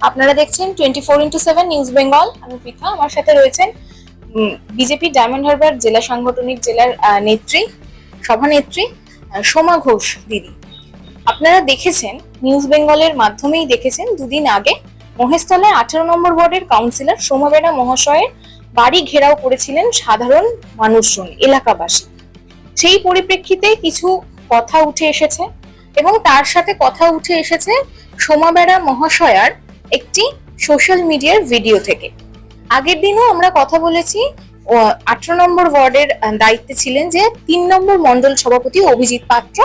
আপনারা দেখছেন 24x7 news Bengal. আমি পৃথা, আমার সাথে রয়েছেন বিজেপি ডায়মন্ড হারবার জেলা সাংগঠনিক জেলার সভানেত্রী সোমা ঘোষ দিদি। আপনারা দেখেছেন, নিউজ বেঙ্গলের মাধ্যমেই দেখেছেন, দুদিন আগে মহেশতলায় 18 নম্বর ওয়ার্ডের কাউন্সিলর সোমা বেরা মহাশয়ের বাড়ি ঘেরাও করেছিলেন সাধারণ মানুষজন, এলাকাবাসী। সেই পরিপ্রেক্ষিতে কিছু কথা উঠে এসেছে এবং তার সাথে কথা উঠে এসেছে সোমা বেরা মহাশয়ার একটি সোশ্যাল মিডিয়ার ভিডিও থেকে। আগের দিনও আমরা কথা বলেছি 18 নম্বর ওয়ার্ডের দায়িত্বে ছিলেন যে 3 নম্বর মন্ডল সভাপতি অভিজিৎ পাত্র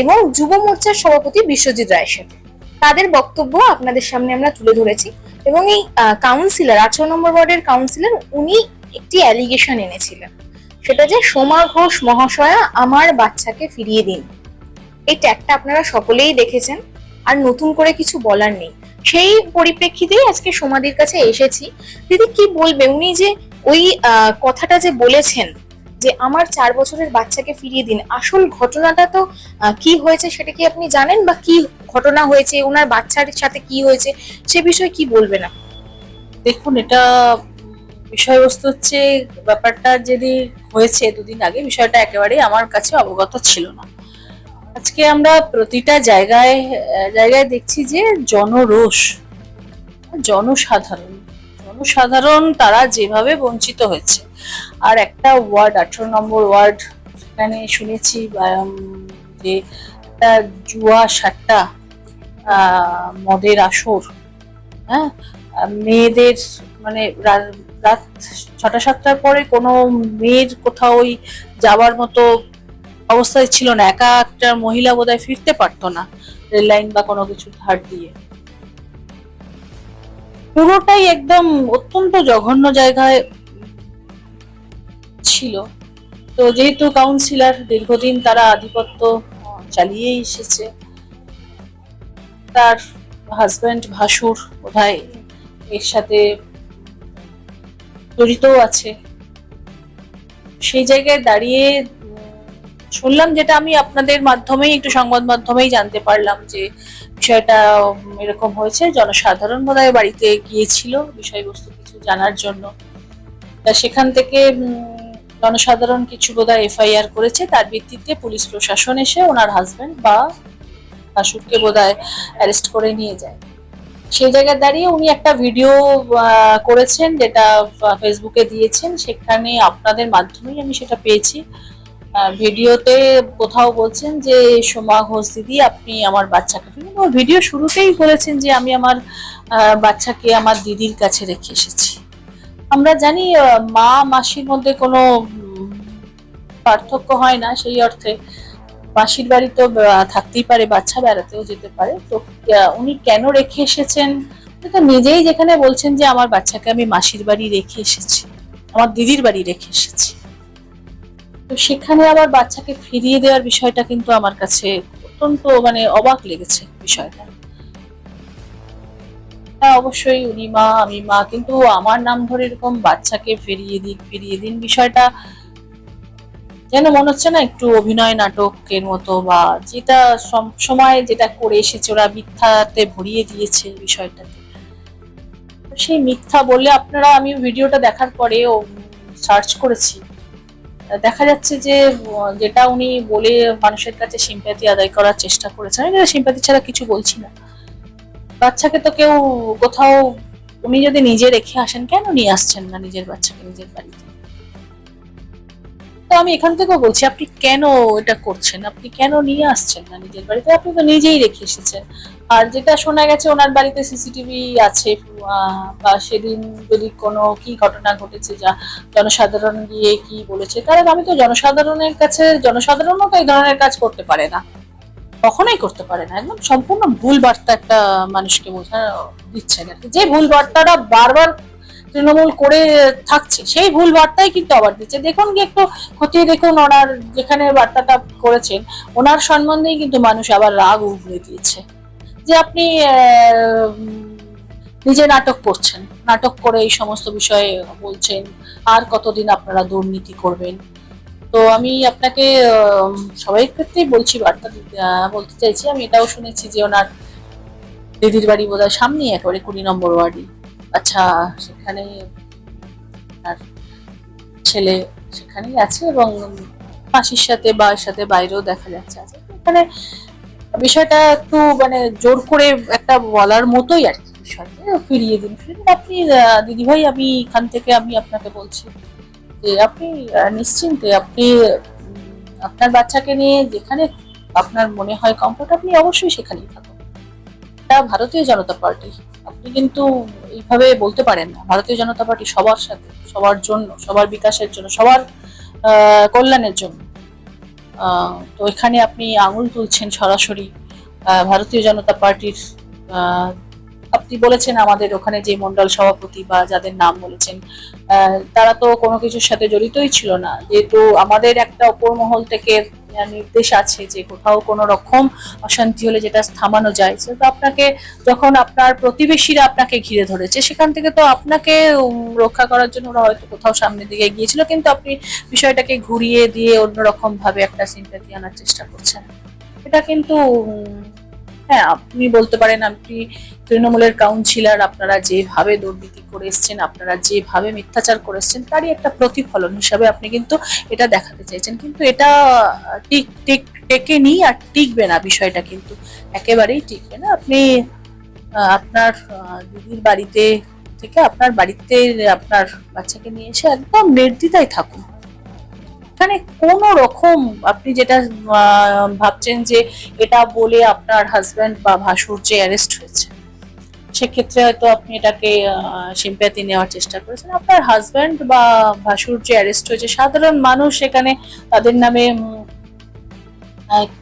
এবং যুব মোর্চার সভাপতি বিশ্বজিৎ রায়ের সাথে। তাদের বক্তব্য আপনাদের সামনে আমরা তুলে ধরেছি এবং এই কাউন্সিলর 18 নম্বর ওয়ার্ডের কাউন্সিলর উনি একটি অ্যালিগেশন এনেছিলেন, সেটা যে সোমা ঘোষ মহাশয়া আমার বাচ্চাকে ফিরিয়ে দিন। এই ট্যাগটা আপনারা সকলেই দেখেছেন, আর নতুন করে কিছু বলার নেই। সেই পরিপ্রেক্ষিতেই আজকে সোমাদির কাছে এসেছি। দিদি কি বলবে, উনি যে ওই কথাটা যে বলেছেন যে আমার 4 বছরের বাচ্চাকে ফিরিয়ে দিন, আসল ঘটনাটা তো কি হয়েছে সেটা কি আপনি জানেন, বা কি ঘটনা হয়েছে, ওনার বাচ্চার সাথে কি হয়েছে সে বিষয়ে কি বলবেন? দেখুন, এটা বিষয়বস্তু হচ্ছে, ব্যাপারটা যদি হয়েছে দুদিন আগে, বিষয়টা একেবারেই আমার কাছে অবগত ছিল না। আজকে আমরা প্রতিটা জায়গায় জায়গায় দেখছি যে জনরোষ, জনসাধারণ তারা যেভাবে বঞ্চিত হয়েছে। আর একটা ওয়ার্ড, 18 নম্বর ওয়ার্ড, সেখানে শুনেছি যে একটা জুয়া সাট্টা, মদের আসর, হ্যাঁ, মেয়েদের মানে রাত 6টা-7টার পরে কোনো মেয়ের কোথাও যাওয়ার মতো অবস্থায় ছিল না। একটা মহিলা বোধহয় ফিরতে পারতো না রেল লাইন বা কোনো কিছু ধার দিয়ে। পুরোটাই একদম অত্যন্ত জঘন্য জায়গায় ছিল। তো যেহেতু কাউন্সিলর দীর্ঘদিন তারা আধিপত্য চালিয়েই এসেছে, তার হাজবেন্ড ভাসুর বোধহয় এর সাথে জড়িতও আছে। সেই জায়গায় দাঁড়িয়ে শুনলাম, যেটা আমি আপনাদের মাধ্যমেই, একটু সংবাদ মাধ্যমেই জানতে পারলাম যে বিষয়টা এরকম হয়েছে। জনসাধারণ বোধহয় বাড়িতে গিয়েছিল বিষয়বস্তু কিছু জানার জন্য। সেখান থেকে জনসাধারণ কিছু বোধহয় এফআইআর করেছে, তার ভিত্তিতে পুলিশ প্রশাসন এসে ওনার হাজবেন্ড বা ভাসুরকে বোধহয় অ্যারেস্ট করে নিয়ে যায়। সেই জায়গায় দাঁড়িয়ে উনি একটা ভিডিও করেছেন, যেটা ফেসবুকে দিয়েছেন। সেখানে আপনাদের মাধ্যমেই আমি সেটা পেয়েছি। ভিডিওতে কোথাও বলছেন যে সোমা ঘোষ দিদি, আপনি আমার বাচ্চাকে ফিরিয়ে দিন। ভিডিও শুরুতেই বলেছেন যে আমি আমার বাচ্চাকে আমার দিদির কাছে রেখে এসেছি। আমরা জানি মা মাসির মধ্যে কোনো পার্থক্য হয় না, সেই অর্থে মাসির বাড়ি তো থাকতেই পারে, বাচ্চা বেড়াতেও যেতে পারে। তো উনি কেন রেখে এসেছেন, তো নিজেই যেখানে বলছেন যে আমার বাচ্চাকে আমি মাসির বাড়ি রেখে এসেছি, আমার দিদির বাড়ি রেখে এসেছি, তো সেখানে আবার বাচ্চাকে ফিরিয়ে দেওয়ার বিষয়টা কিন্তু আমার কাছে অত্যন্ত অবাক লেগেছে বিষয়টা। হ্যাঁ, অবশ্যই উনি মা, আমি মা, কিন্তু আমার নাম ধরে এরকম বাচ্চাকে ফিরিয়ে দিন বিষয়টা যেন মনে হচ্ছে না একটু অভিনয় নাটকের মতো, বা যেটা সময় যেটা করে এসেছে ওরা মিথ্যাতে ভরিয়ে দিয়েছে বিষয়টাতে। সেই মিথ্যা বললে আপনারা, আমি ভিডিওটা দেখার পরে সার্চ করেছি, দেখা যাচ্ছে যে যেটা উনি বলে মানুষের কাছে সিম্প্যাথি আদায় করার চেষ্টা করেছেন, আমি সিম্প্যাথি ছাড়া কিছু বলছি না। বাচ্চাকে তো কেউ কোথাও, উনি যদি নিজে রেখে আসেন, কেন নিয়ে আসছেন না নিজের বাচ্চাকে নিজের বাড়িতে? তো আমি এখান থেকেও বলছি, আপনি কেন এটা করছেন? আপনি কেন নিয়ে আসছেন না নিজের বাড়িতে? আপনি তো নিজেই রেখে এসেছেন। আর যেটা শোনা গেছে ওনার বাড়িতে সিসিটিভি আছে, বা সেদিন যদি কোনো কি ঘটনা ঘটেছে, যা জনসাধারণ গিয়ে কি বলেছে, কারণ আমি তো জনসাধারণের কাছে, জনসাধারণও তো এই ধরনের কাজ করতে পারে না, কখনোই করতে পারে না। একদম সম্পূর্ণ ভুল বার্তা একটা মানুষকে দিচ্ছেন আর কি। যে ভুল বার্তাটা বারবার তৃণমূল করে থাকছে, সেই ভুল বার্তাই কিন্তু আবার দিচ্ছে। দেখুন কি, একটু খতিয়ে দেখুন, ওনার যেখানে বার্তাটা করেছেন, ওনার সম্বন্ধেই কিন্তু মানুষ আবার রাগ উগড়ে দিয়েছে যে আপনি নিজে নাটক করছেন, নাটক করে এই সমস্ত বিষয়ে বলছেন, আর কতদিন আপনারা দুর্নীতি করবেন। তো আমি আপনাকে সবাই ক্ষেত্রেই বলছি, বার্তা বলতে চাইছি। আমি এটাও শুনেছি যে ওনার দিদির বাড়ি বোধহয় সামনেই একেবারে 20 নম্বর ওয়ার্ডে। আচ্ছা, সেখানে আর ছেলে সেখানেই আছে এবং মাসির সাথে বাবার সাথে বাইরেও দেখা যাচ্ছে আছে। এখানে বিষয়টা একটু মানে জোর করে একটা বলার মতোই আর কি, বিষয়টা ফিরিয়ে দিন। আপনি দিদিভাই, আমি এখান থেকে আমি আপনাকে বলছি যে আপনি নিশ্চিন্তে আপনি আপনার বাচ্চাকে নিয়ে যেখানে আপনার মনে হয় কমফোর্ট, আপনি অবশ্যই সেখানেই থাকুন। এটা ভারতীয় জনতা পার্টি, আপনি কিন্তু এইভাবে বলতে পারেন না। ভারতীয় জনতা পার্টি সবার সাথে, সবার জন্য, সবার বিকাশের জন্য, সবার কল্যাণের জন্য। তো এখানে আপনি আঙুল তুলছেন সরাসরি ভারতীয় জনতা পার্টির। আপনি বলেছেন আমাদের ওখানে যে মন্ডল সভাপতি বা যাদের নাম বলেছেন, তারা তো কোনো কিছুর সাথে জড়িতই ছিল না। যেহেতু আমাদের একটা উপর মহল থেকে নির্দেশ আছে যে কোথাও কোনো রকম অশান্তি হলে যেটা থামানো যায়, সেটা আপনাকে, যখন আপনার প্রতিবেশীরা আপনাকে ঘিরে ধরেছে, সেখান থেকে তো আপনাকে রক্ষা করার জন্য ওরা হয়তো কোথাও সামনের দিকে গিয়েছিল, কিন্তু আপনি বিষয়টাকে ঘুরিয়ে দিয়ে অন্যরকম ভাবে একটা সিম্প্যাথি আনার চেষ্টা করছেন। এটা কিন্তু হ্যাঁ, আপনি বলতে পারেন আপনি তৃণমূলের কাউন্সিলর, আপনারা যেভাবে দুর্নীতি করে এসছেন, আপনারা যেভাবে মিথ্যাচার করে এসছেন, তারই একটা প্রতিফলন হিসাবে আপনি কিন্তু এটা দেখাতে চাইছেন। কিন্তু এটা টেকেনি আর টিকবে না, বিষয়টা কিন্তু একেবারেই টিকবে না। আপনি আপনার দিদির বাড়িতে থেকে আপনার বাড়িতে আপনার বাচ্চাকে নিয়ে এসে একদম নির্দ্বিধায় থাকুন। এখানে কোনো রকম আপনি যেটা ভাবছেন যে এটা বলে আপনার হাজব্যান্ড বা ভাসুর যে অ্যারেস্ট হয়েছে, সেক্ষেত্রে হয়তো আপনি এটাকে সিম্প্যাথি নেওয়ার চেষ্টা করেছেন। আপনার হাজব্যান্ড বা ভাসুর যে অ্যারেস্ট হয়েছে, সাধারণ মানুষ সেখানে তাদের নামে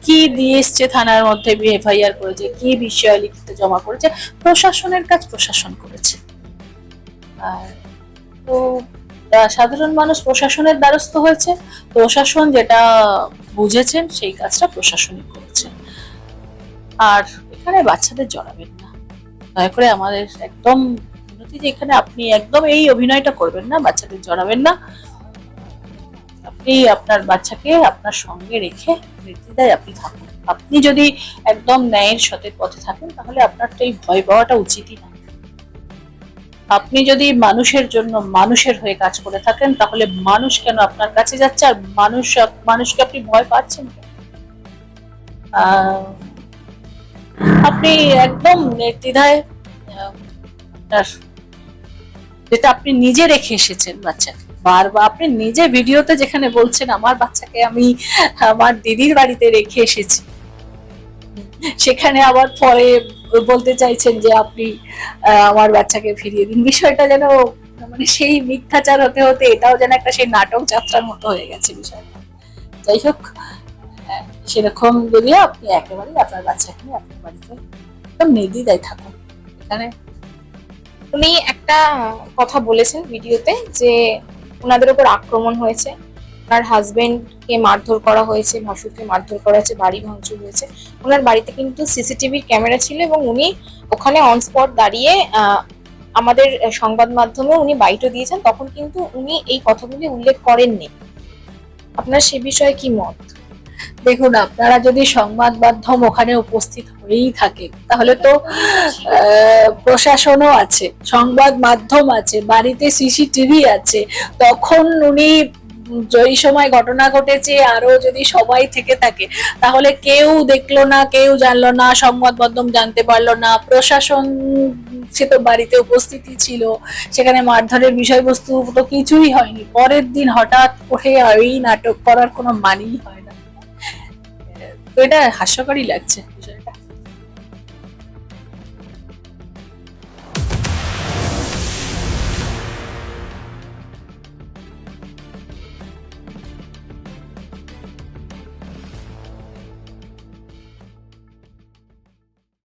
কি দিয়ে এসছে, থানার মধ্যে এফআইআর করেছে, কি বিষয় লিখিত জমা করেছে, প্রশাসনের কাজ প্রশাসন করেছে। তো সাধারণ মানুষ প্রশাসনের দ্বারস্থ হয়েছে, প্রশাসন যেটা বুঝেছেন সেই কাজটা প্রশাসনই করেছে। আর এখানে বাচ্চাদের জড়াবেন না, দয়া করে আমাদের একদম বিনতি যে এখানে আপনি একদম এই অভিনয়টা করবেন না, বাচ্চাদের জড়াবেন না। আপনি আপনার বাচ্চাকে আপনার সঙ্গে রেখে নির্দ্বিধায় আপনি থাকুন। আপনি যদি একদম ন্যায়ের সতের পথে থাকেন, তাহলে আপনার তো এই ভয় পাওয়াটা উচিতই না। আপনি যদি মানুষের জন্য মানুষের হয়ে কাজ করে থাকেন, তাহলে মানুষ কেন আপনার কাছে যাচ্ছে, আর মানুষকে আপনি ভয় পাচ্ছেন কেন? আপনি একদম নির্দ্বিধায় আপনার যেটা আপনি নিজে রেখে এসেছেন বাচ্চাকে, বারবার আপনি নিজে ভিডিওতে যেখানে বলছেন আমার বাচ্চাকে আমি আমার দিদির বাড়িতে রেখে এসেছি, সেখানে আবার পরে বলতে চাইছেন যে আপনি আমার বাচ্চাকে ফিরিয়ে দিন। বিষয়টা যেন মানে সেই মিথ্যাচার হতে হতে এটাও যেন একটা সেই নাটক যাত্রার মতো হয়ে গেছে বিষয়টা। যাই হোক, সেরকম যদি আপনি একেবারেই আপনার বাচ্চাকে নিয়ে আপনার বাড়িতে একদম নির্দ্বিধায় থাকুন। এখানে উনি একটা কথা বলেছেন ভিডিওতে যে ওনাদের উপর আক্রমণ হয়েছে, ওনার হাজবেন্ডকে মারধর করা হয়েছে, ভাসুরকে মারধর করা হয়েছে, বাড়ি ভাঙচুর হয়েছে। ওনার বাড়িতে কিন্তু সিসিটিভির ক্যামেরা ছিল এবং উনি ওখানে অন স্পট দাঁড়িয়ে আমাদের সংবাদ মাধ্যমে উনি বাইটও দিয়েছেন, তখন কিন্তু উনি এই কথাগুলি উল্লেখ করেননি। আপনার সে বিষয়ে কি মত? দেখুন, আপনারা যদি সংবাদ মাধ্যম ওখানে উপস্থিত হয়েই থাকে, তাহলে তো প্রশাসনও আছে, সংবাদ মাধ্যম আছে, বাড়িতে সিসিটিভি আছে। তখন উনি যেই সময় ঘটনা ঘটেছে আরো যদি সবাই থেকে থাকে, তাহলে কেউ দেখলো না, কেউ জানলো না, সংবাদ মাধ্যম জানতে পারলো না, প্রশাসন সে তো বাড়িতে উপস্থিতি ছিল, সেখানে মারধরের বিষয়বস্তু তো কিছুই হয়নি। পরের দিন হঠাৎ করে এই নাটক করার কোনো মানেই হয় না। তো এটা হাস্যকরই লাগছে বিষয়টা।